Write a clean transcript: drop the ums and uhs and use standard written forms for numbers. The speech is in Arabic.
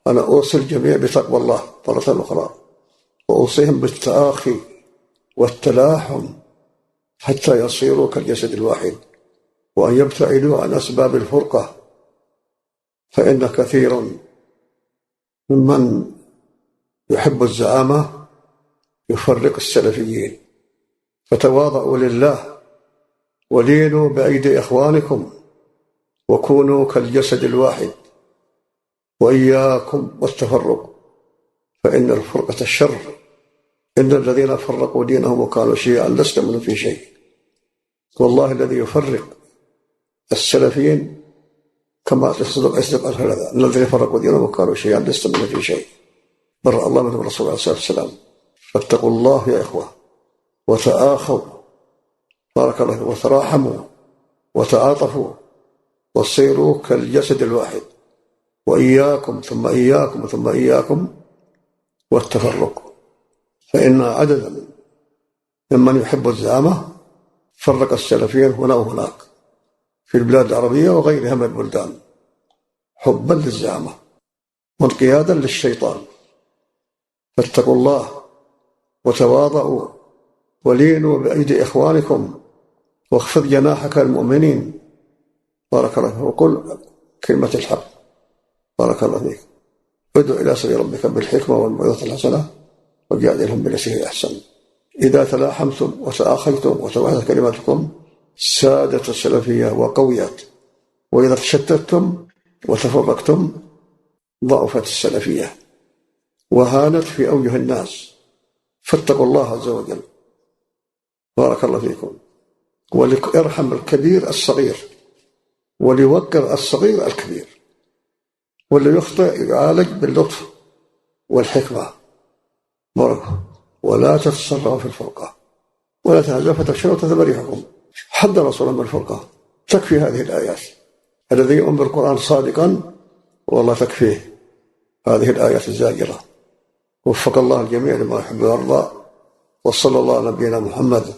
أنا أوصي الجميع بتقوى الله مرة أخرى، وأوصيهم بالتآخي والتلاحم حتى يصيروا كالجسد الواحد، وأن يبتعدوا عن أسباب الفرقة، فإن كثير ممن يحب الزعامة يفرق السلفيين. فتواضعوا لله ولينوا بأيدي إخوانكم وكونوا كالجسد الواحد، وإياكم والتفرق، فإن الفرقة الشر. إن الذين فرقوا دينهم وكانوا شيعا لست منهم في شيء. والله الذي يفرق السلفيين كما أصدق هذا، إن الذين فرقوا دينهم وكانوا شيعا لست منهم في شيء. برأ الله منهم الرسول عليه الصلاة والسلام. فاتقوا الله يا إخوة وتآخوا، بارك الله، وتراحموا وتعاطفوا وصيروا كالجسد الواحد، وإياكم ثم إياكم ثم إياكم والتفرق، فإن عددا ممن يحب الزعامة فرق السلفيين هنا وهناك في البلاد العربية وغيرها من البلدان، حبا للزعامة وانقيادا للشيطان. فاتقوا الله وتواضعوا ولينوا بأيدي إخوانكم واخفض جناحك للمؤمنين، بارك الله، وقل كلمة الحق، بارك الله فيك. ادع إلى سبيل ربك بالحكمة والموعظة الحسنة وجادلهم بالتي هي أحسن. إذا تلاحمتم وتآخيتم وتوحدت كلماتكم سادت السلفية وقويت، وإذا تشتتم وتفرقتم ضعفت السلفية وهانت في أوجه الناس. فاتقوا الله عز وجل، بارك الله فيكم. وليرحم الكبير الصغير، وليوقر الصغير الكبير، واللي يخطئ يعالج باللطف والحكمة، ولا تتسرعوا في الفرقة ولا تهزوا فتفشلوا وتذهب ريحكم. حذر رسول الله من الفرقة. تكفي هذه الآيات. الذي يؤمن بالقرآن صادقا والله تكفيه هذه الآيات الزاجرة. وفق الله الجميع لما يحب ويرضى، وصلى الله على نبينا محمد